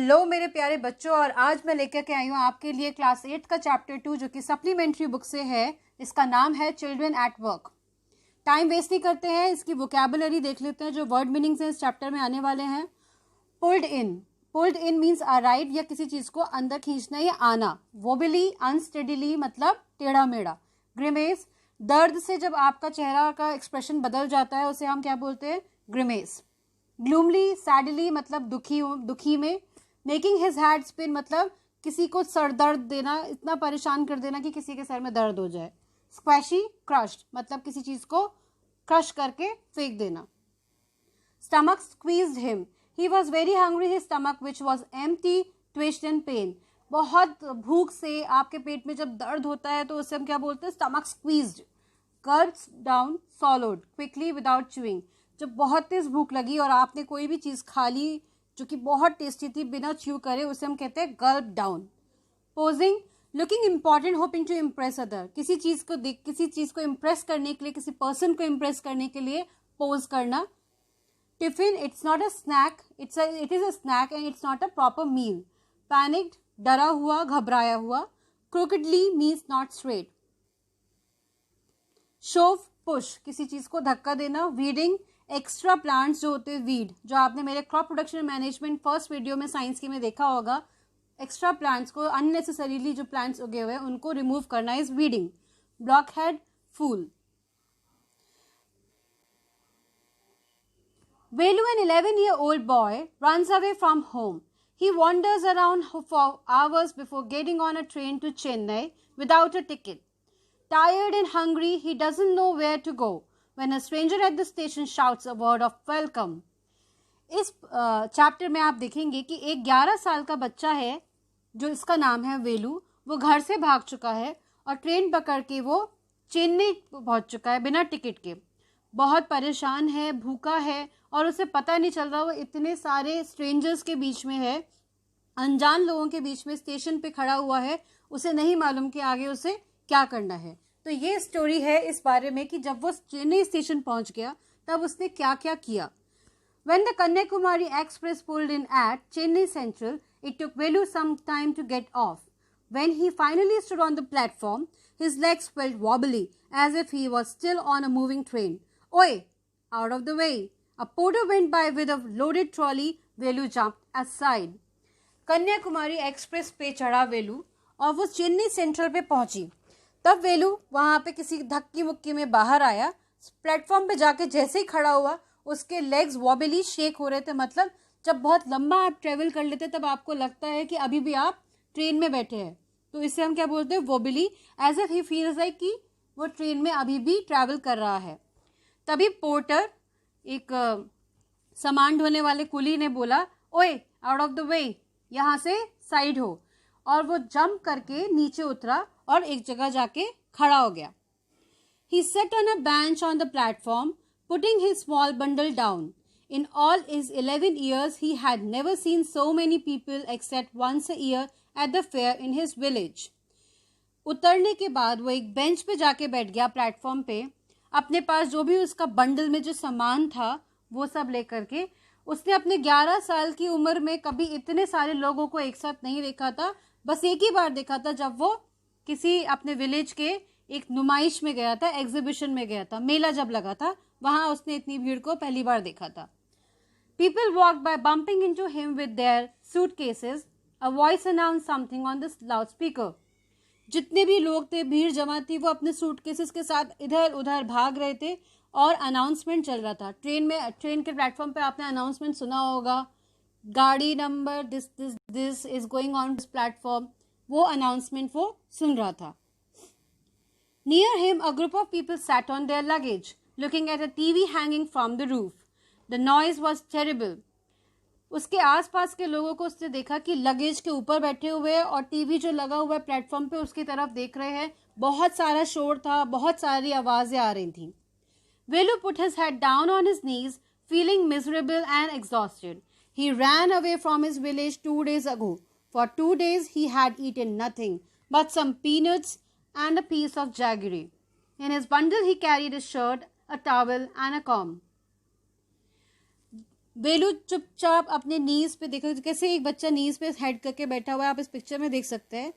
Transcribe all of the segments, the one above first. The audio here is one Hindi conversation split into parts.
हेलो मेरे प्यारे बच्चों, और आज मैं लेकर के आई हूँ आपके लिए क्लास 8 का चैप्टर 2 जो कि सप्लीमेंट्री बुक से है। इसका नाम है children at work. Time waste नहीं करते हैं, इसकी वोकैबुलरी देख लेते हैं जो वर्ड मीनिंग्स हैं इस चैप्टर में आने वाले हैं। पुल्ड इन मीन्स अराइव या किसी चीज़ को अंदर खींचना या आना। वोबली अनस्टेडीली मतलब टेढ़ा मेढ़ा। ग्रिमेस दर्द से जब आपका चेहरा का एक्सप्रेशन बदल जाता है उसे हम क्या बोलते हैं? ग्रिमेस। ग्लूमली सैडली मतलब दुखी में। मेकिंग हिज हेड स्पिन मतलब किसी को सर दर्द देना, इतना परेशान कर देना कि किसी के सर में दर्द हो जाए। स्क्वैशी क्रश्ड मतलब किसी चीज को क्रश करके फेंक देना। Stomach squeezed him, he was very hungry, his stomach which was empty twisted and pain. बहुत भूख से आपके पेट में जब दर्द होता है तो उसे हम क्या बोलते हैं? Stomach squeezed. Gulps down swallowed quickly without chewing, जब बहुत तेज भूख लगी और आपने कोई भी चीज खा ली जो कि बहुत टेस्टी थी बिना च्यू करे, उसे हम कहते हैं gulp down. Posing looking important hoping to impress other, किसी चीज को इम्प्रेस करने के लिए, किसी पर्सन को इम्प्रेस करने के लिए पोज करना। Tiffin it's not a snack, it is a snack and it's not a proper meal. Panicked डरा हुआ, घबराया हुआ। Crookedly means not straight. Shove push किसी चीज को धक्का देना। वीडिंग एक्स्ट्रा प्लांट्स जो होते हैं, वीड जो आपने मेरे crop production management first video में साइंस की में देखा होगा, एक्स्ट्रा प्लांट्स को अननेसेसरीली जो प्लांट्स उगे हुए हैं उनको रिमूव करना is weeding. Blockhead fool. Velu, an 11-year-old boy, runs away from home. He wanders around for hours before getting on a train to Chennai without a ticket. Tired and hungry, he doesn't know where to go when a stranger at the station shouts a word of welcome. इस चैप्टर में आप देखेंगे कि एक 11 साल का बच्चा है जो इसका नाम है वेलू। वो घर से भाग चुका है और ट्रेन पकड़ के वो चेन्नई पहुंच चुका है बिना टिकट के। बहुत परेशान है, भूखा है और उसे पता नहीं चल रहा वो इतने सारे स्ट्रेंजर्स के बीच में है, अनजान लोगों के बीच में स्टेशन पे खड़ा हुआ है। उसे नहीं मालूम कि आगे उसे क्या करना है। तो ये स्टोरी है इस बारे में कि जब वो चेन्नई स्टेशन पहुंच गया तब उसने क्या क्या किया। When the Kanyakumari Express pulled in at Chennai Central, it took Velu some time to get off. When he finally stood on the platform, his legs felt wobbly as if he was still on a moving train. Oi! Out of the way! A porter went by with a loaded trolley. Velu jumped aside. Kanyakumari express पे चढ़ा वेलू और वो चेन्नई सेंट्रल पे पहुंची। तब वेलू वहां पे किसी धक्की मुक्की में बाहर आया। प्लेटफॉर्म पे जाके जैसे ही खड़ा हुआ उसके लेग्स वॉबली शेक हो रहे थे। मतलब जब बहुत लंबा आप ट्रेवल कर लेते तब आपको लगता है कि अभी भी आप ट्रेन में बैठे हैं, तो इससे हम क्या बोलते हैं? Wobbly, as if he feels like कि वो ट्रेन में अभी भी ट्रैवल कर रहा है। तभी पोर्टर, एक सामान ढोने वाले कुली ने बोला, ओए आउट ऑफ द वे, यहाँ से साइड हो। और वो जंप करके नीचे उतरा और एक जगह जाके खड़ा हो गया। He sat on a bench on the platform, putting his small bundle down. In all his 11 years, he had never seen so many people except once a year at the fair in his village. उतरने के बाद वो एक बेंच पे जाके बैठ गया प्लेटफॉर्म पे। अपने पास जो भी उसका बंडल में जो सामान था वो सब लेकर के। उसने अपने 11 साल की उम्र में कभी इतने सारे लोगों को एक साथ नहीं देखा था। बस एक ही बार देखा था जब वो किसी अपने विलेज के एक नुमाइश में गया था, एग्जीबिशन में गया था, मेला जब लगा था वहां उसने इतनी भीड़ को पहली बार देखा था। People walked by bumping into him with their suitcases. A voice announced something on the loudspeaker. जितने भी लोग थे, भीड़ जमा थी, वो अपने सूटकेसेस के साथ इधर उधर भाग रहे थे और अनाउंसमेंट चल रहा था। ट्रेन के प्लेटफॉर्म पे आपने अनाउंसमेंट सुना होगा, गाड़ी number this is going on this platform. वो अनाउंसमेंट वो सुन रहा था। Near him, a group of people sat on their luggage, looking at a TV hanging from the roof. The noise was terrible. उसके आसपास के लोगों को उसने देखा कि लगेज के ऊपर बैठे हुए हैं और टीवी जो लगा हुआ है प्लेटफॉर्म पे उसकी तरफ देख रहे हैं। बहुत सारा शोर था, बहुत सारी आवाजें आ रही थी। Velu put his head down on his knees, feeling miserable and exhausted. He ran away from his village 2 days ago. For 2 days he had eaten nothing but some peanuts and a piece of jaggery. In his bundle he carried a shirt, a towel and a comb. वेलू चुपचाप अपने नीज पे, देखो कैसे एक बच्चा नीज पे हेड करके बैठा हुआ है, आप इस पिक्चर में देख सकते हैं।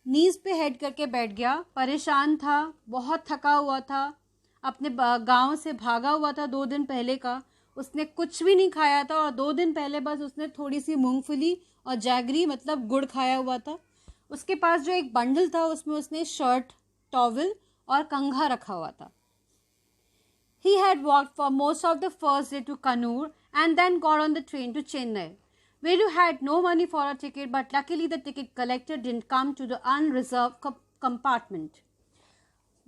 नीज पे हेड करके बैठ गया, परेशान था, बहुत थका हुआ था, अपने गांव से भागा हुआ था 2 दिन पहले का, उसने कुछ भी नहीं खाया था और 2 दिन पहले बस उसने थोड़ी सी मूंगफली और जैगरी मतलब गुड़ खाया हुआ था। उसके पास जो एक बंडल था उसमें उसने शर्ट, टॉवल और कंघा रखा हुआ था। He had walked for most of the first day to Kannur and then got on the train to Chennai. Velu had no money for a ticket, but luckily the ticket collector didn't come to the unreserved compartment.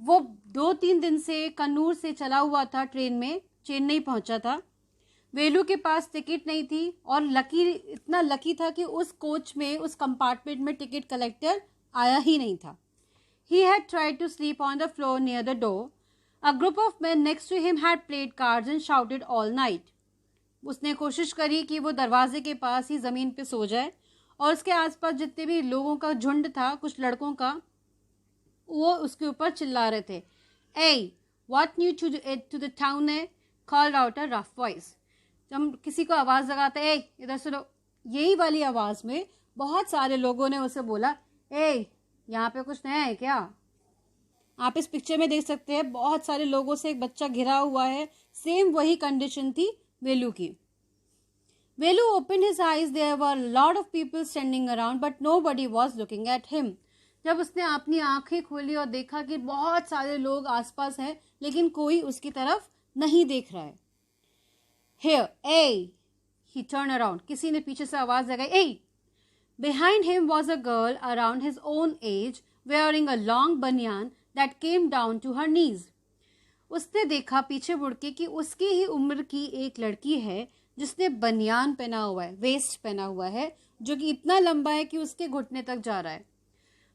वो 2-3 दिन से कन्नूर से चला हुआ था ट्रेन में, चेन्नई पहुंचा था। वेलू के पास टिकट नहीं थी और इतना लकी था कि उस कोच में, उस कंपार्टमेंट में टिकट कलेक्टर आया ही नहीं था। He had tried to sleep on the floor near the door. A group of men next to him had played cards and shouted all night. उसने कोशिश करी कि वो दरवाजे के पास ही ज़मीन पे सो जाए और उसके आसपास जितने भी लोगों का झुंड था, कुछ लड़कों का, वो उसके ऊपर चिल्ला रहे थे। Hey, what new to the town है? Called out a rough voice. जब हम किसी को आवाज़ लगाते हैं, ए इधर सुनो, यही वाली आवाज़ में बहुत सारे लोगों ने उसे बोला, ए यहाँ पे कुछ नया है क्या? आप इस पिक्चर में देख सकते हैं बहुत सारे लोगों से एक बच्चा घिरा हुआ है। सेम वही कंडीशन थी वेलू की। Velu open his eyes, there were lot of people standing around but nobody was looking at him. जब उसने अपनी आंखें खोली और देखा कि बहुत सारे लोग आसपास हैं लेकिन कोई उसकी तरफ नहीं देख रहा है। Here, hey! He turned around. किसी ने पीछे से आवाज लगाई, hey! Behind him was a girl around his own age, wearing a long banyan that came down to her knees. उसने देखा पीछे मुड़ के कि उसकी ही उम्र की एक लड़की है जिसने बनियान पहना हुआ है, वेस्ट पहना हुआ है, जो कि इतना लंबा है कि उसके घुटने तक जा रहा है।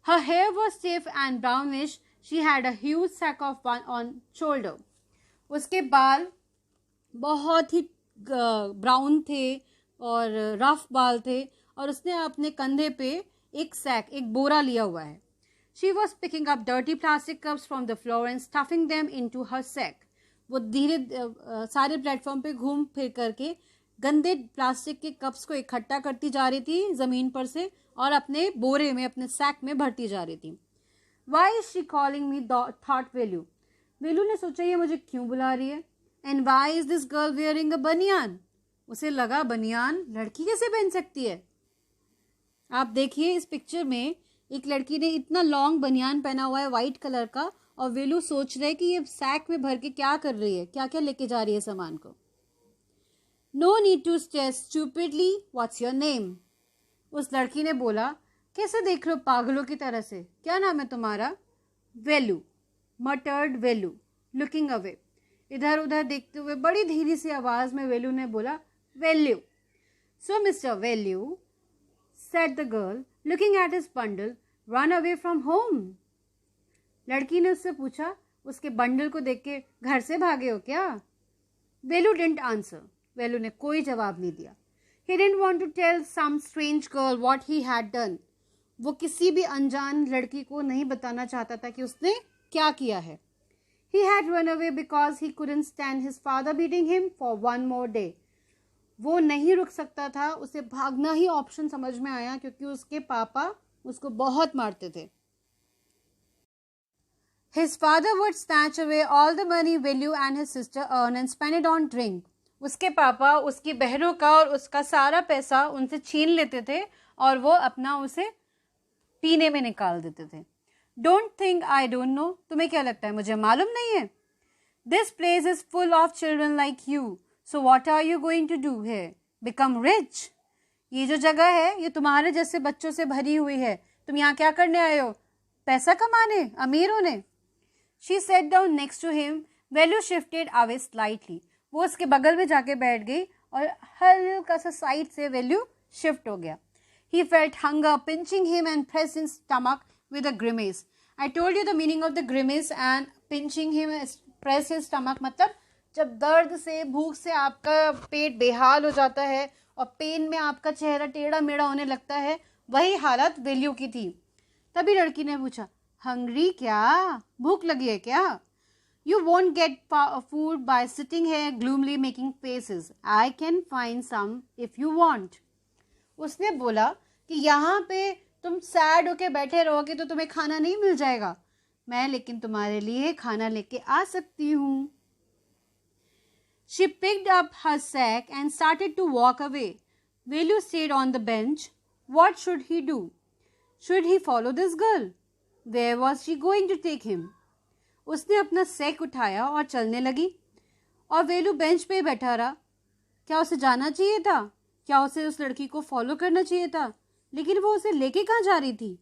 Her hair was stiff and brownish. She had a huge sack of one on shoulder. उसके बाल बहुत ही ब्राउन थे और रफ बाल थे और उसने अपने कंधे पे एक सैक, एक बोरा लिया हुआ है। She was picking up dirty plastic cups from the floor and stuffing them into her sack. वो धीरे सारे प्लेटफॉर्म पे घूम फिर करके गंदे प्लास्टिक के कप्स को इकट्ठा करती जा रही थी ज़मीन पर से और अपने बोरे में, अपने सैक में भरती जा रही थी। Why is she calling me? thought Velu. वेलू ने सोचा ये मुझे क्यों बुला रही है। And why is this girl wearing a banyan? उसे लगा बनियान लड़की कैसे पहन सकती है। आप देखिए इस पिक्चर में एक लड़की ने इतना लॉन्ग बनियान पहना हुआ है वाइट कलर का और वेलू सोच रहे कि ये सैक में भर के क्या कर रही है, क्या क्या लेके जा रही है सामान को। No need to stare stupidly. What's your name? उस लड़की ने बोला, कैसे देख रहे हो पागलों की तरह से, क्या नाम है तुम्हारा? वेलू, मटर्ड वेलू, लुकिंग अवे। इधर उधर देखते हुए बड़ी धीरे सी आवाज में वेलू ने बोला, value. So mister value, said the girl, looking at his bundle, run away from home. लड़की ने उससे पूछा, उसके बंडल को देख के, घर से भागे हो क्या? वेलू didn't answer. वेलू ने कोई जवाब नहीं दिया। He didn't want to tell some strange girl what he had done. वो किसी भी अनजान लड़की को नहीं बताना चाहता था कि उसने क्या किया है। He had run away because he couldn't stand his father beating him for one more day. वो नहीं रुक सकता था, उसे भागना ही ऑप्शन समझ में आया क्योंकि उसके पापा उसको बहुत मारते थे। His father would snatch away all the money Velu and his sister earned and spend it on drink. उसके पापा उसकी बहनों का और उसका सारा पैसा उनसे छीन लेते थे और वो अपना उसे पीने में निकाल देते थे। Don't think I don't know. तुम्हें क्या लगता है मुझे मालूम नहीं है? This place is full of children like you. So what are you going to do here? Become rich? ये जो जगह है ये तुम्हारे जैसे बच्चों से भरी हुई है। तुम यहाँ क्या करने आए हो? पैसा कमाने, अमीर होने? She sat down next to him. Velu shifted away slightly. वो उसके बगल में जाके बैठ गई और हल्का सा साइड से वेल्यू शिफ्ट हो गया। He felt hunger pinching him and pressed his stomach with a grimace. I told you the meaning of the grimace and pinching him, press his stomach मतलब जब दर्द से, भूख से आपका पेट बेहाल हो जाता है और पेन में आपका चेहरा टेढ़ा मेढ़ा होने लगता है, वही हालत वेल्यू की थी। तभी लड़की ने पूछा, हंग्री क्या? भूख लगी है क्या? You won't get food by sitting here gloomily making faces. I can find some if you want. उसने बोला कि यहाँ पे तुम सैड होके बैठे रहोगे तो तुम्हें खाना नहीं मिल जाएगा, मैं लेकिन तुम्हारे लिए खाना लेके आ सकती हूँ. She picked up her sack and started to walk away. Velu stayed on the bench. What should he do? Should he follow this girl? Where was she going to take him? उसने अपना सैक उठाया और चलने लगी और वेलू बेंच पे बैठा रहा. क्या उसे जाना चाहिए था? क्या उसे उस लड़की को फॉलो करना चाहिए था? लेकिन वो उसे लेके कहाँ जा रही थी?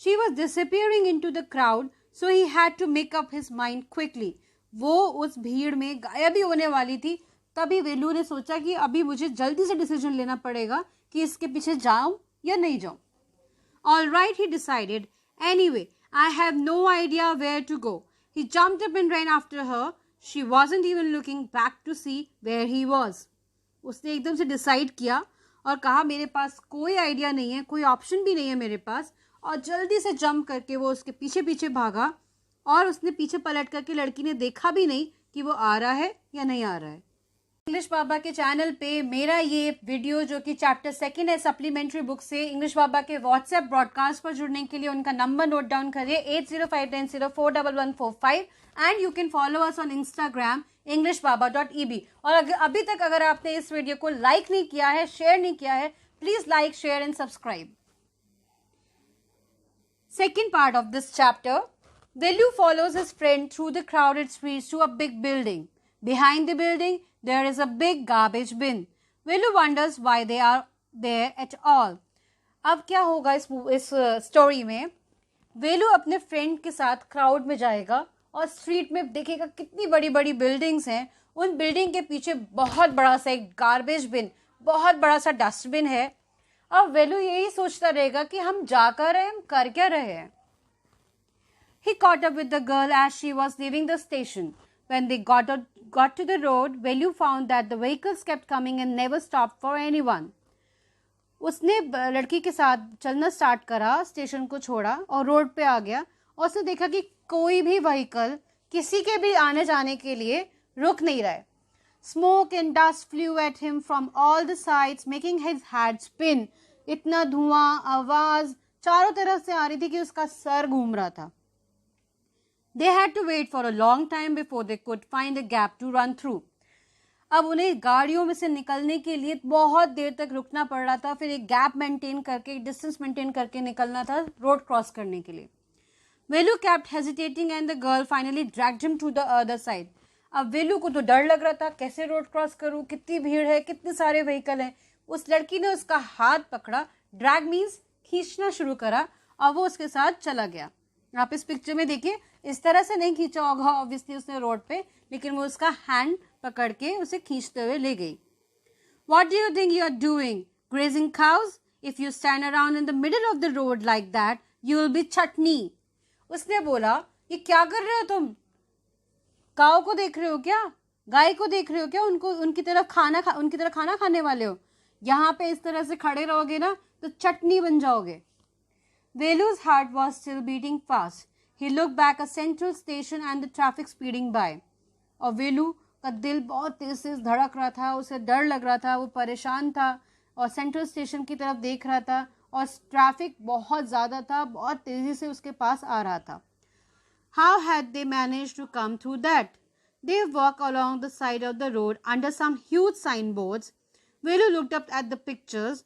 She was disappearing into the crowd, so he had to make up his mind quickly. वो उस भीड़ में गायब ही होने वाली थी. तभी वेलू ने सोचा कि अभी मुझे जल्दी से डिसीजन लेना पड़ेगा कि इसके पीछे जाऊं या नहीं जाऊं. All right, he decided. Anyway, I have no idea where to go. He jumped up and ran after her. She wasn't even looking back to see where he was. उसने एकदम से डिसाइड किया और कहा मेरे पास कोई आइडिया नहीं है, कोई ऑप्शन भी नहीं है मेरे पास, और जल्दी से जंप करके वो उसके पीछे पीछे भागा और उसने पीछे पलट करके लड़की ने देखा भी नहीं कि वो आ रहा है या नहीं आ रहा है. इंग्लिश बाबा के चैनल पे मेरा ये वीडियो जो कि चैप्टर 2 है सप्लीमेंट्री बुक से, इंग्लिश बाबा के व्हाट्सएप ब्रॉडकास्ट पर जुड़ने के लिए उनका नंबर नोट डाउन करिए 8059041145 and you can follow us on Instagram englishbaba.eb. और अभी तक अगर आपने इस वीडियो को लाइक नहीं किया है, शेयर नहीं किया है, please like, share and subscribe. Second part of this chapter, Velu follows his friend through the crowded streets to a big building. Behind the building, there is a big garbage bin. Velu wonders why they are there at all. अब क्या होगा इस स्टोरी में? वेलू अपने फ्रेंड के साथ क्राउड में जाएगा और स्ट्रीट में देखेगा कितनी बड़ी बड़ी बिल्डिंग्स हैं. उन बिल्डिंग के पीछे बहुत बड़ा सा एक गार्बेज बिन, बहुत बड़ा सा डस्टबिन है. अब वेलू यही सोचता रहेगा कि हम जा कर रहे, हम कर क्या रहे हैं. He caught up with the girl as she was leaving the station. When they got to the road, Velu found that the vehicles kept coming and never stopped for anyone. उसने लड़की के साथ चलना स्टार्ट करा, स्टेशन को छोड़ा और रोड पे आ गया और उसने देखा कि कोई भी व्हीकल किसी के भी आने जाने के लिए रुक नहीं रहा है. Smoke and dust flew at him from all the sides, making his head spin. इतना धुआं, आवाज चारों तरफ से आ रही थी कि उसका सर घूम रहा था. They had to wait for a long time before they could find a gap to run through. अब उन्हें गाड़ियों में से निकलने के लिए बहुत देर तक रुकना पड़ रहा था, फिर एक गैप मेंटेन करके, डिस्टेंस मेंटेन करके निकलना था रोड क्रॉस करने के लिए. वेलू kept hesitating and the girl finally dragged him to the other side. अब वेलू को तो डर लग रहा था, कैसे रोड क्रॉस करूं, कितनी भीड़ है, कितने सारे व्हीकल हैं. उस लड़की ने उसका हाथ पकड़ा, ड्रैग मीन्स खींचना शुरू करा और वो उसके साथ चला गया. आप इस पिक्चर में देखिए, इस तरह से नहीं खींचा होगा ऑब्वियसली उसने रोड पे, लेकिन वो उसका हैंड पकड़ के उसे खींचते हुए ले गई. What do you think you are doing? Grazing cows? If you stand around in the middle of the road like that, you will be chutney. उसने बोला, ये क्या कर रहे हो तुम? काऊ को देख रहे हो क्या? गाय को देख रहे हो क्या? उनकी तरह खाना खाने वाले हो? यहाँ पे इस तरह से खड़े रहोगे ना तो चटनी बन जाओगे. Velu's heart was still beating fast. He looked back at Central Station and the traffic speeding by. और वेलू का दिल बहुत तेज तेज धड़क रहा था, उसे डर लग रहा था, वो परेशान था और सेंट्रल स्टेशन की तरफ देख रहा था और ट्रैफिक बहुत ज़्यादा था, बहुत तेज़ी से उसके पास आ रहा था. How had they managed to come through that? They walked along the side of the road under some huge signboards. Velu looked up at the pictures.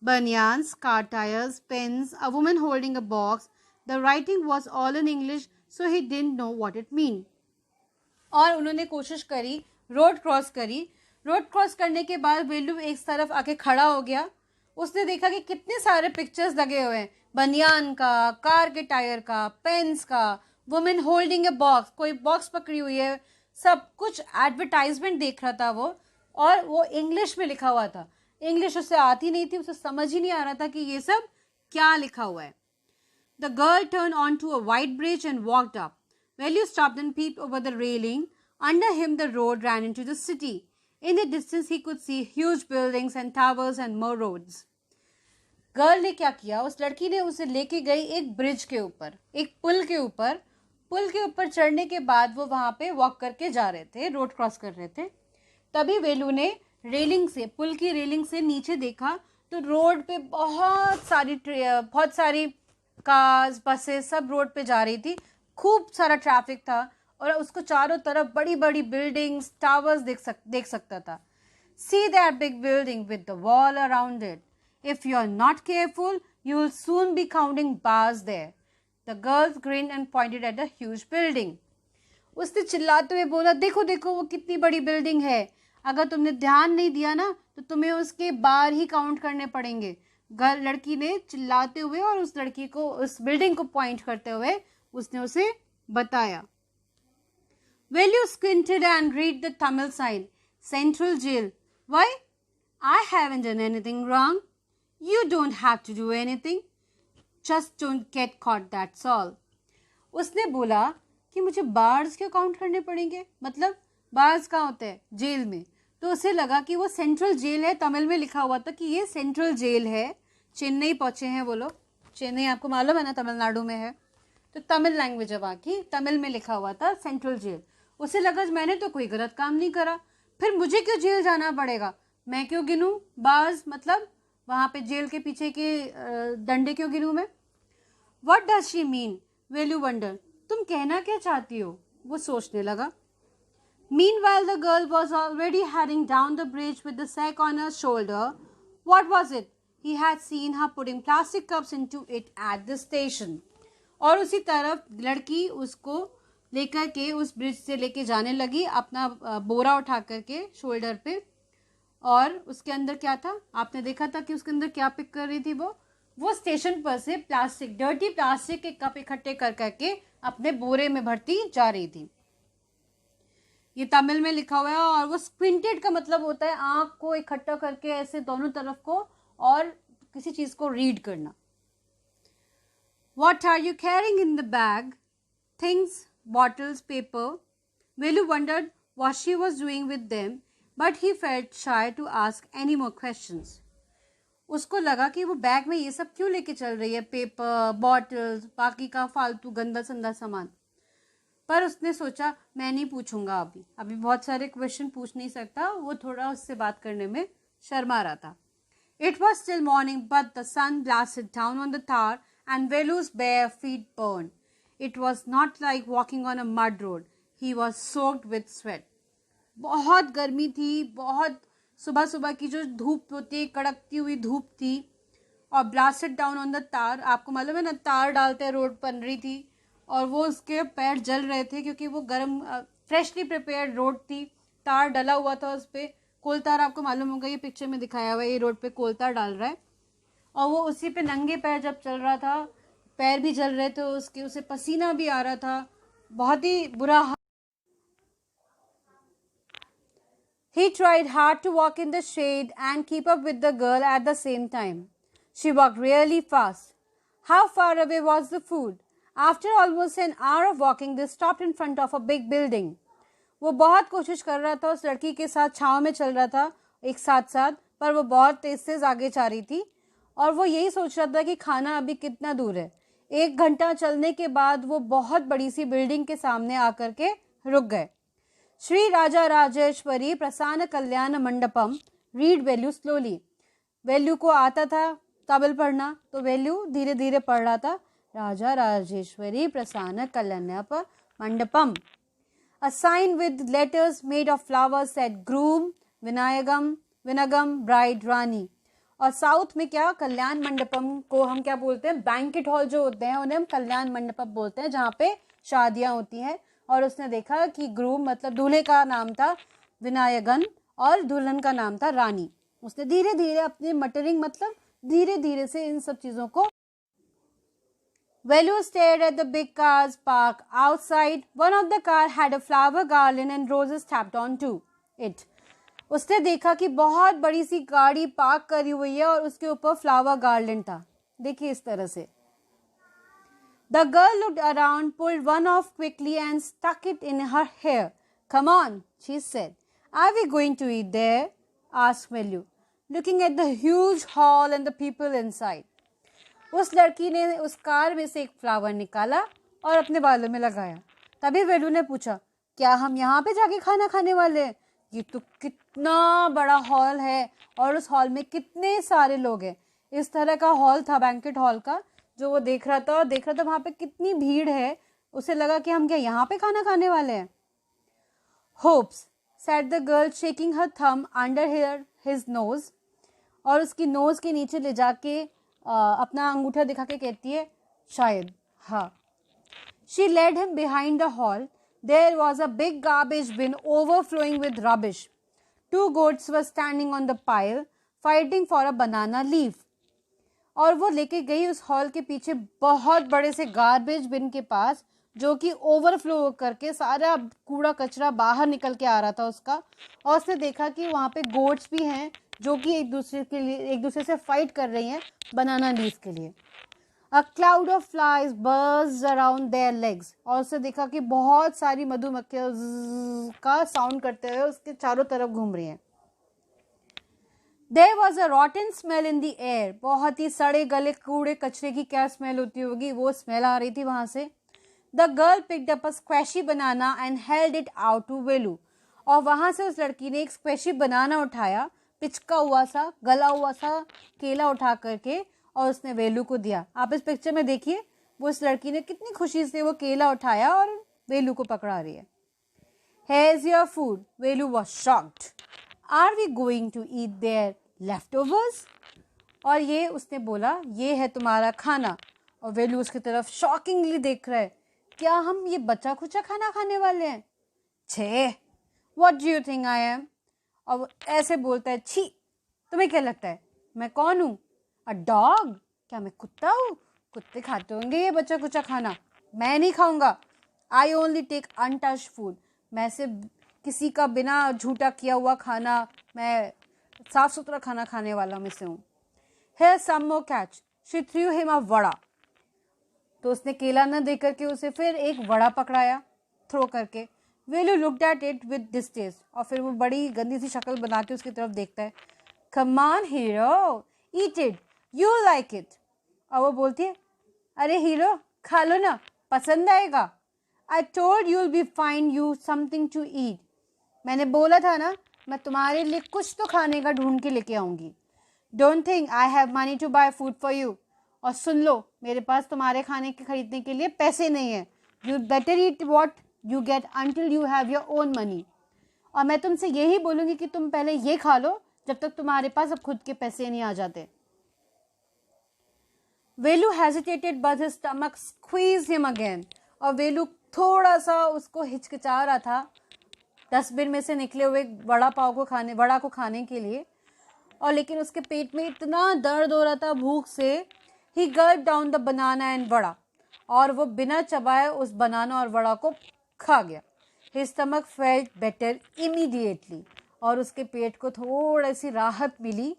Banyans, car tires, pens, a woman holding a box. The writing was all in English, so he didn't know what it meant. और उन्होंने कोशिश करी, रोड क्रॉस करी. रोड क्रॉस करने के बाद वेलू एक तरफ आके खड़ा हो गया. उसने देखा कि कितने सारे पिक्चर्स लगे हुए हैं, बनियान का, कार के टायर का, पेन्स का, वुमेन होल्डिंग ए बॉक्स, कोई बॉक्स पकड़ी हुई है, सब कुछ एडवर्टाइजमेंट देख रहा था वो, और वो इंग्लिश में लिखा हुआ था. इंग्लिश उसे आती नहीं थी, उसे समझ ही नहीं आ रहा था कि ये सब क्या लिखा हुआ है. The girl turned onto a wide bridge and walked up. Velu stopped and peeped over the railing. Under him the road ran into the city. In the distance he could see huge buildings and towers and more roads. Girl ने क्या किया, उस लड़की ने उसे लेके गई एक ब्रिज के ऊपर, एक पुल के ऊपर, पुल के ऊपर चढ़ने के बाद वो वहाँ पे वॉक करके जा रहे थे, रोड क्रॉस कर रहे थे। तभी वेलू ने रेलिंग से, पुल की रेलिंग से नीचे देखा तो रोड पे बहुत सारी कार्स, बसेस सब रोड पे जा रही थी। खूब सारा ट्रैफिक था और उसको चारों तरफ बड़ी बड़ी बिल्डिंग्स, टावर्स देख सकता था। See that big building with the wall around it. If you are not careful, you will soon be counting bars there. The girls grinned and pointed at the huge building. उसने चिल्लाते हुए बोला, देखो देखो वो कितनी बड़ी बिल्डिंग है। अगर तुमने ध्यान नहीं दिया ना तो तुम्हें उसके बार ही काउंट करने पड़ेंगे। लड़की ने चिल्लाते हुए और उस लड़की को, उस बिल्डिंग को पॉइंट करते हुए उसने उसे बताया। Well, you squinted and read the Tamil sign, Central Jail. Why? I haven't done anything wrong. You don't have to do anything. Just don't get caught, that's all. उसने बोला कि मुझे बार्स क्यों काउंट करने पड़ेंगे, मतलब बार्स कहाँ होते हैं, जेल में। तो उसे लगा कि वो सेंट्रल जेल है, तमिल में लिखा हुआ था कि ये सेंट्रल जेल है। चेन्नई पहुंचे हैं वो लोग, चेन्नई आपको मालूम है ना तमिलनाडु में है, तो तमिल लैंग्वेज है वहाँ की, तमिल में लिखा हुआ था सेंट्रल जेल। उसे लगा मैंने तो कोई गलत काम नहीं करा, फिर मुझे क्यों जेल जाना पड़ेगा, मैं क्यों गिनूं बार्स, मतलब वहाँ पे जेल के पीछे के डंडे क्यों गिनूं मैं। What does she mean? Velu wondered. तुम कहना क्या चाहती हो, वो सोचने लगा। Meanwhile, the girl was already heading down the bridge with the sack on her shoulder. What was it? He had seen her putting plastic cups into it at the station. और उसी तरफ लड़की उसको लेकर के उस ब्रिज से लेके जाने लगी, अपना बोरा उठा करके शोल्डर पे। और उसके अंदर क्या था, आपने देखा था कि उसके अंदर क्या पिक कर रही थी वो स्टेशन पर से प्लास्टिक, डर्टी प्लास्टिक के कप इकट्ठे कर करके अपने बोरे में भरती जा रही थी। ये तमिल में लिखा हुआ है और वो स्क्विंटेड का मतलब होता है आंख को इकट्ठा करके ऐसे दोनों तरफ को और किसी चीज को रीड करना। What are you carrying in the bag? Things, bottles, paper. Velu wondered what she was doing with them, but he felt shy to ask any more questions. उसको लगा कि वो बैग में ये सब क्यों लेके चल रही है, पेपर, बॉटल्स, बाकी का फालतू गंदा संदा सामान। पर उसने सोचा मैं नहीं पूछूंगा, अभी बहुत सारे क्वेश्चन पूछ नहीं सकता, वो थोड़ा उससे बात करने में शर्मा रहा था। It was still morning, but the sun blasted down on the tar and Velu's bare feet burned. It was not like walking on a mud road. He was soaked with sweat. बहुत गर्मी थी, बहुत सुबह सुबह की जो धूप होती है, कड़कती हुई धूप थी। और ब्लास्टेड डाउन ऑन द तार, आपको मालूम है ना, तार डालते हैं, रोड बन रही थी और वो उसके पैर जल रहे थे क्योंकि वो गर्म फ्रेशली प्रिपेयर्ड रोड थी, तार डला हुआ था उस पर। कोलतार आपको मालूम होगा, ये पिक्चर में दिखाया हुआ है, ये रोड पे कोलतार डाल रहा है और वो उसी पे नंगे पैर जब चल रहा था, पैर भी जल रहे थे उसके, उसे पसीना भी आ रहा था, बहुत ही बुरा हाल। He tried hard to walk in the shade and keep up with the girl at the same time. She walked really fast. How far away was the food? After almost an hour of walking, they stopped in front of a big building. वो बहुत कोशिश कर रहा था, उस लड़की के साथ छाँव में चल रहा था एक साथ साथ, पर वो बहुत तेज आगे जा रही थी और वो यही सोच रहा था कि खाना अभी कितना दूर है। 1 घंटा चलने के बाद वो बहुत बड़ी सी बिल्डिंग के सामने आकर के रुक गए। Shri Raja Rajeshwari Prasanna Kalyan Mandapam, read Velu slowly. वेल्यू को आता था तमिल पढ़ना, तो वेल्यू धीरे धीरे पढ़ रहा था, राजा Rajeshwari Prasanna Kalyan Mandapam. A sign with letters made of flowers said groom, vinagam, bride, rani. और साउथ में क्या, कल्याण मंडपम को हम क्या बोलते हैं, बैंकेट हॉल जो होते हैं उन्हें हम कल्याण मंडपम बोलते हैं, जहाँ पे शादियाँ होती हैं। और उसने देखा कि ग्रूम मतलब दूल्हे का नाम था विनायगन और दुल्हन का नाम था रानी। उसने धीरे धीरे अपने मटरिंग मतलब धीरे धीरे से इन सब चीज़ों को। Velu stared at the big cars parked outside. One of the car had a flower garland and roses tapped onto it. उसने देखा कि बहुत बड़ी सी गाड़ी पार्क करी हुई है और उसके ऊपर फ्लावर गार्लैंड था। देखिए इस तरह से। The girl looked around, pulled one off quickly and stuck it in her hair. Come on, she said. Are we going to eat there? Asked Velu, looking at the huge hall and the people inside. उस लड़की ने उस कार में से एक फ्लावर निकाला और अपने बालों में लगाया। तभी वेलू ने पूछा, क्या हम यहाँ पे जाके खाना खाने वाले हैं? ये तो कितना बड़ा हॉल है और उस हॉल में कितने सारे लोग हैं। इस तरह का हॉल था बैंक्वेट हॉल का जो वो देख रहा था, और देख रहा था वहाँ पे कितनी भीड़ है। उसे लगा कि हम क्या यहाँ पे खाना खाने वाले हैं? Hopes, said the girl shaking her thumb under his nose, और उसकी नोज के नीचे ले जाके अपना अंगूठा दिखा के कहती है, शायद, हाँ। She led him behind the hall. There was a big garbage bin overflowing with rubbish. 2 goats were standing on the pile, fighting for a banana leaf. और वो लेके गई उस हॉल के पीछे बहुत बड़े से गार्बेज बिन के पास, जो कि ओवरफ्लो करके सारा कूड़ा कचरा बाहर निकल के आ रहा था उसका। और उसने देखा कि वहाँ पे गोट्स भी हैं जो कि एक दूसरे से फाइट कर रही हैं बनाना लीफ के लिए। A cloud of flies buzzed around their legs. और उसने देखा कि बहुत सारी मधुमक्खियां का साउंड करते हुए उसके चारों तरफ घूम रही हैं। There was a rotten smell in the air. बहुत ही सड़े गले कूड़े कचरे की क्या स्मेल होती होगी, वो स्मेल आ रही थी वहां से। The girl picked up a squashy banana and held it out to Velu. और वहां से उस लड़की ने एक स्क्वैशी बनाना उठाया, पिचका हुआ सा, गला हुआ सा केला उठा करके, और उसने वेलू को दिया। आप इस पिक्चर में देखिए, वो इस लड़की ने कितनी खुशी से वो केला उठाया और वेलू को पकड़ा रही है। Here's your food. Velu was shocked. Are we going to eat their leftovers? और ये उसने बोला, ये है तुम्हारा खाना। और वेलू उसकी तरफ शॉकिंगली देख रहा है, क्या हम ये बचा खुचा खाना खाने वाले हैं? छे, what do you think I am? और वो ऐसे बोलता है, छी, तुम्हें क्या लगता है मैं कौन हूँ? A dog? क्या मैं कुत्ता हूँ? कुत्ते खाते होंगे ये बचा कुचा खाना, मैं नहीं खाऊंगा। I only take untouched food. मैं सिर्फ किसी का बिना झूठा किया हुआ खाना, मैं साफ सुथरा खाना खाने वाला में से हूँ। Here's some more catch. She threw him a vada. तो उसने केला न दे करके उसे फिर एक वड़ा पकड़ाया थ्रो करके। Velu looked at it with distaste. और फिर वो बड़ी गंदी सी शक्ल बना के उसकी तरफ देखता है। Come on hero, eat it, you like it। और वो बोलती है, अरे हीरो खा लो ना, पसंद आएगा। I told you'll be find you something to eat। मैंने बोला था ना, मैं तुम्हारे लिए कुछ तो खाने का ढूंढ के लेके आऊंगी। Don't think I have money to buy food for you। और सुन लो, मेरे पास तुम्हारे खाने के खरीदने के लिए पैसे नहीं है। You better eat what you get until you have your own money। और मैं तुमसे यही बोलूंगी कि तुम पहले ये खा लो जब तक तुम्हारे पास अब खुद के पैसे नहीं आ जाते। वेलू hesitated but his stomach squeezed him again। और वेलू थोड़ा सा उसको हिचकिचा रहा था डस्टबिन में से निकले हुए वड़ा को खाने के लिए, और लेकिन उसके पेट में इतना दर्द हो रहा था भूख से। He gulped down the banana and vada. और वो बिना चबाए उस बनाना और वड़ा को खा गया। His stomach felt better immediately. और उसके पेट को थोड़ी सी राहत मिली।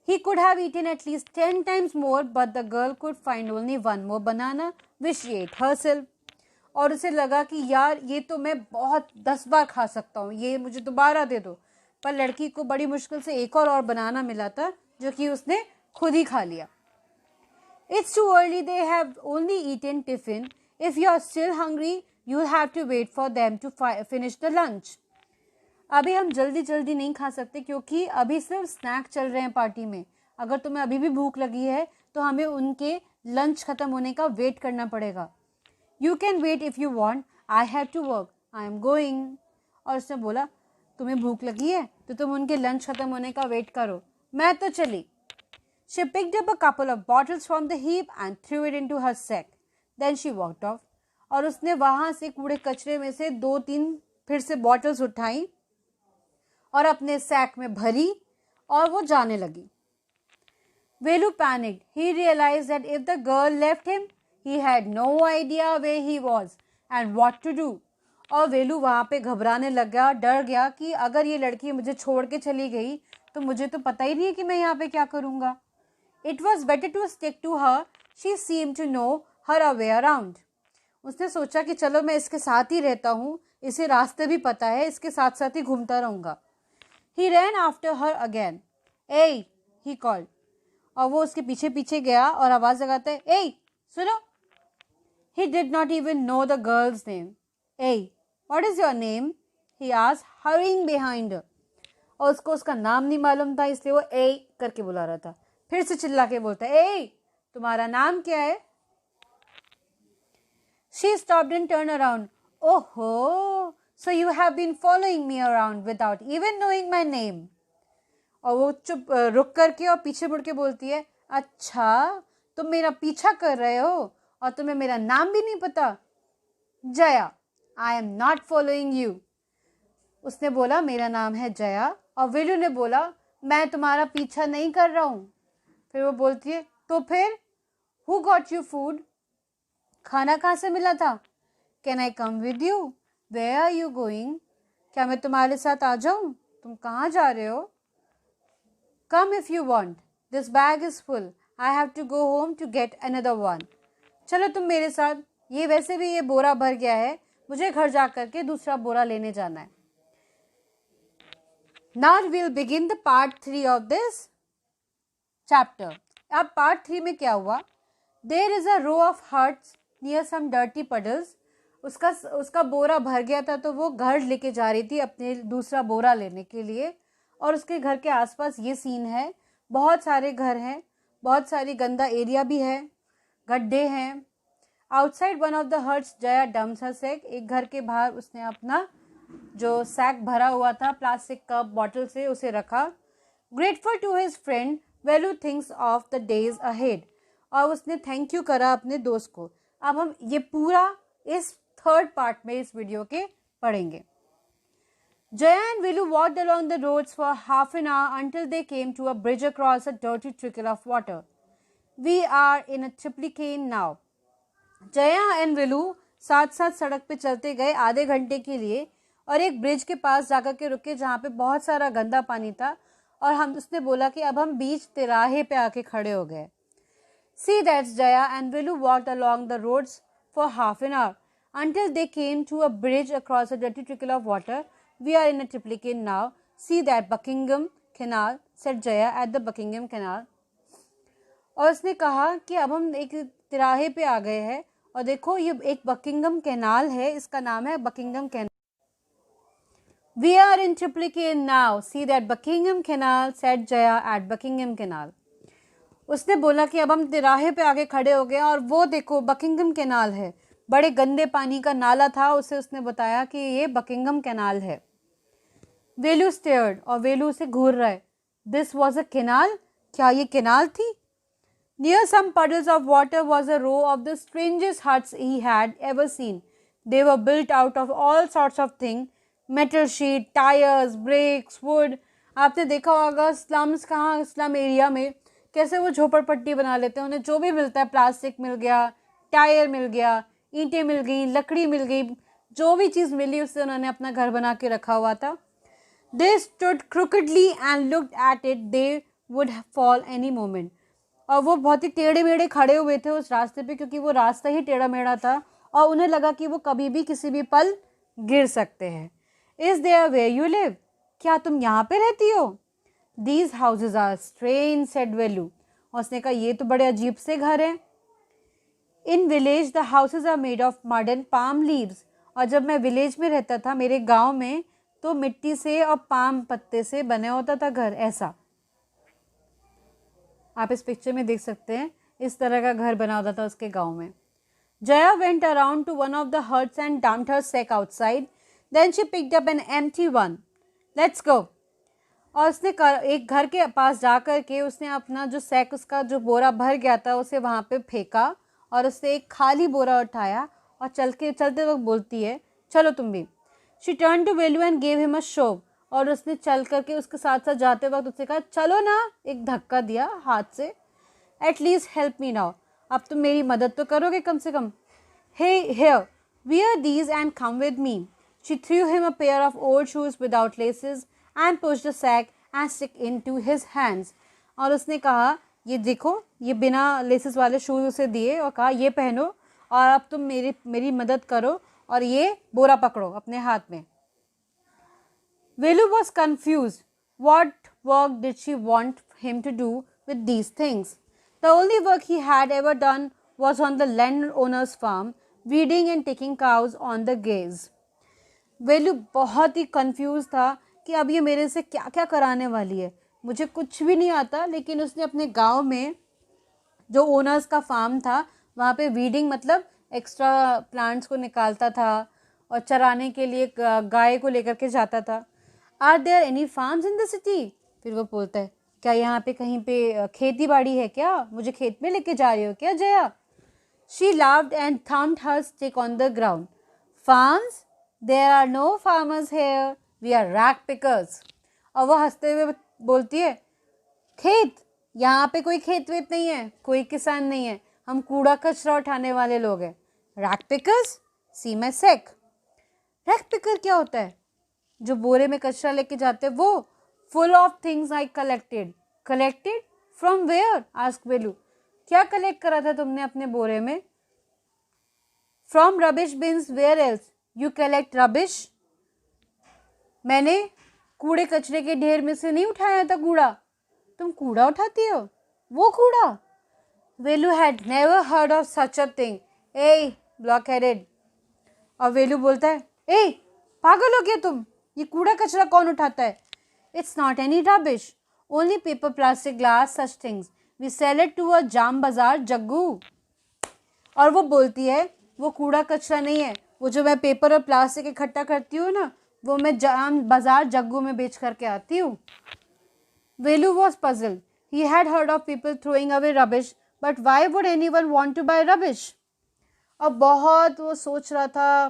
He could have eaten at least 10 times more, but the girl could find only one more banana, which she ate herself। और उसे लगा कि यार ये तो मैं बहुत 10 बार खा सकता हूँ, ये मुझे दोबारा दे दो। पर लड़की को बड़ी मुश्किल से एक और बनाना मिला था, जो कि उसने खुद ही खा लिया। It's too early, they have only eaten tiffin. If you are still hungry, you'll have to wait for them to finish the lunch। अभी हम जल्दी जल्दी नहीं खा सकते क्योंकि अभी सिर्फ स्नैक चल रहे हैं पार्टी में। अगर तुम्हें अभी भी भूख लगी है तो हमें उनके लंच खत्म होने का वेट करना पड़ेगा। You can wait if you want, I have to work, I am going. और उसने बोला, तुम्हें भूख लगी है तो तुम उनके लंच खत्म होने का वेट करो, मैं तो चली। She picked up a couple of bottles from the heap and threw it into her sack. Then she walked off। और उसने वहां से कूड़े कचरे में से 2-3 फिर से बॉटल्स उठाई और अपने सैक में भरी और वो जाने लगी। वेलू panicked. He realized that if the girl left him, he had no idea where he was and what to do। और वेलू वहां पे घबराने लगा, डर गया कि अगर ये लड़की मुझे छोड़ के चली गई तो मुझे तो पता ही नहीं है कि मैं यहाँ पे क्या करूँगा। It was better to stick to her. She seemed to know her way around। उसने सोचा कि चलो मैं इसके साथ ही रहता हूँ, इसे रास्ते भी पता है, इसके साथ साथ ही घूमता रहूँगा। He ran after her again। Hey, he called। और वो उसके पीछे पीछे गया और आवाज लगाता है, hey, सुनो। He did not even know the girl's name. Hey, what is your name? He asked, hurrying behind her. और उसको उसका नाम नहीं मालूम था, इसलिए वो ए करके बुला रहा था. फिर से चिल्ला के बोलता है, ए तुम्हारा नाम क्या है? She stopped and turned around. Oh, so you have been following me around without even knowing my name. और वो चुप रुक करके और पीछे मुड़ के बोलती है, अच्छा तुम मेरा पीछा कर रहे हो और तुम्हें मेरा नाम भी नहीं पता? Jaya, I am not following you. उसने बोला मेरा नाम है जया, और वेलू ने बोला मैं तुम्हारा पीछा नहीं कर रहा हूँ. फिर वो बोलती है, तो फिर हु गॉट यू फूड? खाना कहाँ से मिला था? Can I come with you? Where are you going? क्या मैं तुम्हारे साथ आ जाऊं? तुम कहाँ जा रहे हो? Come if you want, this bag is full, I have to go home to get another one. चलो तुम मेरे साथ, ये वैसे भी ये बोरा भर गया है, मुझे घर जा करके दूसरा बोरा लेने जाना है. Now we'll begin the part 3 of this chapter. अब part 3 में क्या हुआ? There is a row of huts near some dirty puddles. उसका बोरा भर गया था, तो वो घर लेके जा रही थी अपने दूसरा बोरा लेने के लिए. और उसके घर के आसपास ये सीन है, बहुत सारे घर हैं, बहुत सारी गंदा एरिया भी है, गड्ढे हैं. Outside one of the huts Jaya dumps her sack. एक घर के बाहर उसने अपना जो सैक भरा हुआ था प्लास्टिक कप बॉटल से, उसे रखा. Grateful to his friend Velu thinks of the days ahead. और उसने थैंक यू करा अपने दोस्त को. अब हम ये पूरा इस थर्ड पार्ट में इस वीडियो के पढ़ेंगे. Jaya and Velu walked along the roads for half an hour until they came to a bridge across a dirty trickle of water. We are in a triplicane now. Jaya and Velu साथ साथ सड़क पे चलते गए आधे घंटे के लिए, और एक ब्रिज के पास जाकर के रुके जहाँ पे बहुत सारा गंदा पानी था. और उसने बोला कि अब हम बीच तिराहे पे आके खड़े हो गए. See, that's Jaya and Velu walked along the roads for half an hour until they came to a bridge across a dirty trickle of water. We are in a triplicane now. See that Buckingham Canal, said Jaya at the Buckingham Canal. और उसने कहा कि अब हम एक तिराहे पे आ गए हैं, और देखो ये एक बकिंगम कैनाल है, इसका नाम है Buckingham canal. We are in triplicane now. See that Buckingham Canal, said Jaya at Buckingham Canal. उसने बोला कि अब हम तिराहे पे आगे खड़े हो गए, और वो देखो बकिंगम कैनाल है, बड़े गंदे पानी का नाला था, उसे उसने बताया कि ये बकिंगम कैनाल है. वेलू स्टेयर्ड, और वेलू से घूर रहा है. This was a canal? क्या ये कैनाल थी? Near some puddles of water was a row of the strangest huts he had ever seen. They were built out of all sorts of things, metal sheet, tires, bricks, wood. आपने देखा होगा स्लम्स, कहाँ स्लम एरिया में कैसे वो झोपड़पट्टी बना लेते हैं. उन्हें जो भी मिलता है, प्लास्टिक मिल गया, टायर मिल गया, ईंटें मिल गई, लकड़ी मिल गई, जो भी चीज़ मिली उससे उन्होंने अपना घर बना के रखा हुआ था. They stood crookedly and looked at it. They would fall any moment. और वो बहुत ही टेढ़े मेढ़े खड़े हुए थे उस रास्ते पे, क्योंकि वो रास्ता ही टेढ़ा मेढ़ा था, और उन्हें लगा कि वो कभी भी किसी भी पल गिर सकते हैं. Is there where you live? क्या तुम यहाँ पे रहती हो? These houses are strange, said Velu. और उसने कहा ये तो बड़े अजीब से घर हैं. In village the houses are made of mud and palm leaves. और जब मैं विलेज में रहता था, मेरे गांव में, तो मिट्टी से और पाम पत्ते से बने होता था घर. ऐसा आप इस पिक्चर में देख सकते हैं, इस तरह का घर बना होता था उसके गांव में. Jaya went around to one of the huts and dumped her sack outside. Then she picked up an empty one. Let's go. और उसने एक घर के पास जा कर के उसने अपना जो सैक, उसका जो बोरा भर गया था, उसे वहाँ पे फेंका, और उससे एक खाली बोरा उठाया, और चलते वक्त बोलती है, चलो तुम भी. She turned to Velu and gave him a shove. और उसने चल करके उसके साथ साथ जाते वक्त उससे कहा चलो ना, एक धक्का दिया हाथ से. At least help me now. अब तुम मेरी मदद तो करोगे कम से कम. Hey, here, wear these and come with me. She threw him a pair of old shoes without laces and pushed the sack and stick into his hands. और उसने कहा ये देखो, ये बिना लेसेस वाले शूज उसे दिए, और कहा ये पहनो, और अब तुम मेरी मदद करो, और ये बोरा पकड़ो अपने हाथ में. Velu was confused. What work did she want him to do with these things? The only work he had ever done was on the landowner's farm, weeding and taking cows on the graze. वेलू बहुत ही कंफ्यूज था कि अब ये मेरे से क्या क्या कराने वाली है, मुझे कुछ भी नहीं आता। लेकिन उसने अपने गांव में जो ओनर्स का फार्म था वहाँ पे वीडिंग मतलब एक्स्ट्रा प्लांट्स को निकालता था और चराने के लिए गाय को लेकर के जाता था। Are there any farms in the city? फिर वो बोलता है क्या यहाँ पे कहीं पे खेती बाड़ी है क्या, मुझे खेत में लेके जा रही हो क्या Jaya? She laughed and thumped her stick on the ground. Farms? There are no farmers here. We are rag pickers. और वो हंसते हुए बोलती है खेत, यहाँ पे कोई खेत वेत नहीं है, कोई किसान नहीं है, हम कूड़ा कचरा उठाने वाले लोग हैं। Rag pickers? See my sack. Rag picker क्या होता है? जो बोरे में कचरा लेके जाते हैं वो। Full of things I collected. Collected from where? Ask Velu. क्या कलेक्ट करा था तुमने अपने बोरे में? From rubbish bins, where else? You collect rubbish. मैंने कूड़े कचरे के ढेर में से नहीं उठाया था कूड़ा। तुम कूड़ा उठाती हो? वो कूड़ा? Velu had never heard of such a thing. A block headed. और वेलू बोलता है ए पागल हो गया तुम, ये कूड़ा कचरा कौन उठाता है? It's not any rubbish, only paper, plastic, glass, such things. We sell it to a Jam Bazaar Jaggu. और वो बोलती है वो कूड़ा कचरा नहीं है, वो जो मैं पेपर और प्लास्टिक इकट्ठा करती हूँ ना, वो मैं जाम बाजार जग्गू में बेच करके आती हूँ। Velu was puzzled. He had heard of people throwing away rubbish, but why would anyone want to buy rubbish? अब बहुत वो सोच रहा था,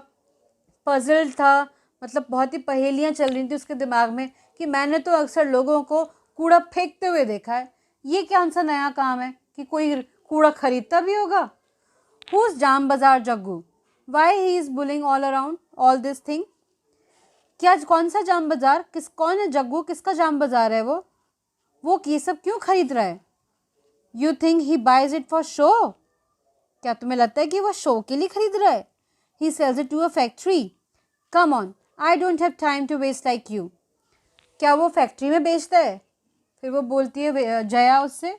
पजल्ड था, मतलब बहुत ही पहेलियाँ चल रही थी उसके दिमाग में कि मैंने तो अक्सर लोगों को कूड़ा फेंकते हुए देखा है, ये कौन सा नया काम है कि कोई कूड़ा खरीदता भी होगा? Who's jam Bazaar Jaggu? Why he is bullying all around all this thing? क्या कौन सा जाम बाजार, कौन है जग्गू, किसका जाम बाजार है वो ये सब क्यों खरीद रहा है? You think he buys it for show? क्या तुम्हें लगता है कि वो शो के लिए खरीद रहा है? He sells it to a factory. Come on, I don't have time to waste like you. क्या वो फैक्ट्री में बेचता है? फिर वो बोलती है जया उससे,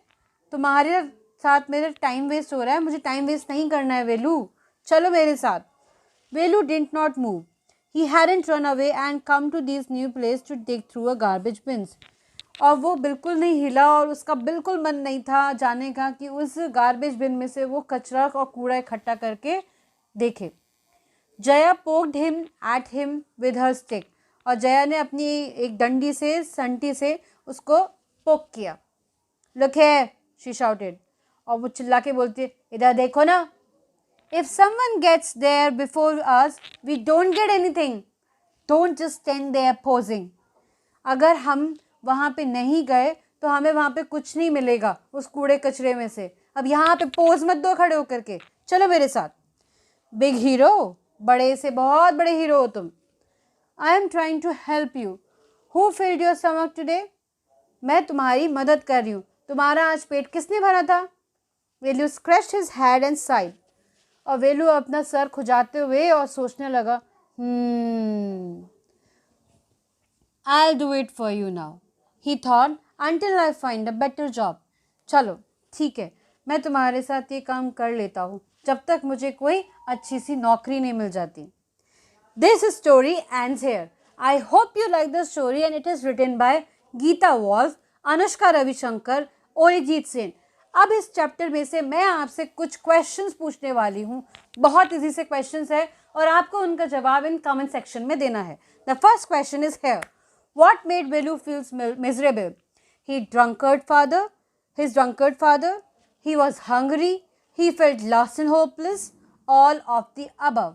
तुम्हारे साथ मेरा टाइम वेस्ट हो रहा है, मुझे टाइम वेस्ट नहीं करना है वेलू, चलो मेरे साथ। Velu did not move. He hadn't run away and come to this new place to dig through a garbage bins. और वो बिल्कुल नहीं हिला और उसका बिल्कुल मन नहीं था जाने का कि उस गार्बेज बिन में से वो कचरा और कूड़ा इकट्ठा करके देखे। Jaya poked him at him with her stick. और जया ने अपनी एक डंडी से, संटी से उसको पोक किया। Look here, she shouted. और वो चिल्ला के बोलती है इधर देखो ना। If someone gets there before us we don't get anything, don't just stand there posing. अगर हम वहाँ पे नहीं गए तो हमें वहाँ पे कुछ नहीं मिलेगा उस कूड़े कचरे में से। अब यहाँ पे पोज मत दो खड़े होकर के, चलो मेरे साथ। बिग हीरो, बड़े से बहुत बड़े हीरो हो तुम। I am trying to help you. Who filled your stomach today? मैं तुम्हारी मदद कर रही हूँ, तुम्हारा आज पेट किसने भरा था? Velu scratched his head and side. और वेलू अपना सर खुजाते हुए और सोचने लगा, I'll do it for you now, he thought, until I find a better job. चलो ठीक है, मैं तुम्हारे साथ ये काम कर लेता हूँ जब तक मुझे कोई अच्छी सी नौकरी नहीं मिल जाती। This story ends here. I hope you like the story and it is written by Geeta Walsh, Anushka Ravishankar, Arijit Singh. अब इस चैप्टर में से मैं आपसे कुछ क्वेश्चंस पूछने वाली हूँ। बहुत इजी से क्वेश्चंस है और आपको उनका जवाब इन कमेंट सेक्शन में देना है। The first question is here, what made Velu feels miserable? His drunkard father, he was hungry, he felt lost and hopeless, all of the above.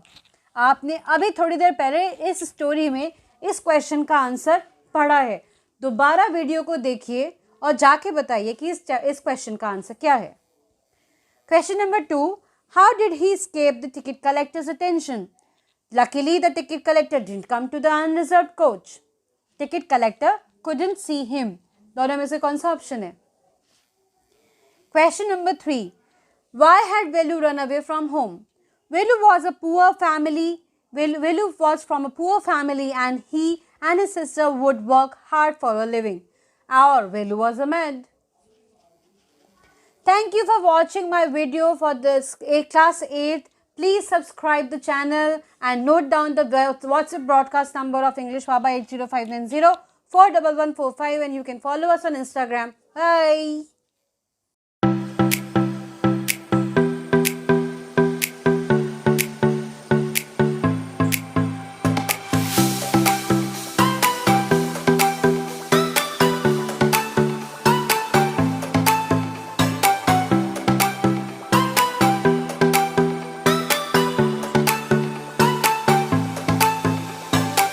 आपने अभी थोड़ी देर पहले इस स्टोरी में इस क्वेश्चन का आंसर पढ़ा है। दोबारा वीडियो को देखिए और जाके बताइए कि इस क्वेश्चन का आंसर क्या है। Question number 2, how did he escape the ticket collector's attention? Luckily, the ticket collector didn't come to the unreserved coach. Ticket collector couldn't see him. दोनों में से कौन सा ऑप्शन है? Question number 3, why had Velu run away from home? Velu was from a poor family and he and his sister would work hard for a living. Or Velu was a man. Thank you for watching my video for this class 8th Please subscribe the channel and note down the WhatsApp broadcast number of English Baba 80590 41145, and you can follow us on Instagram. Bye.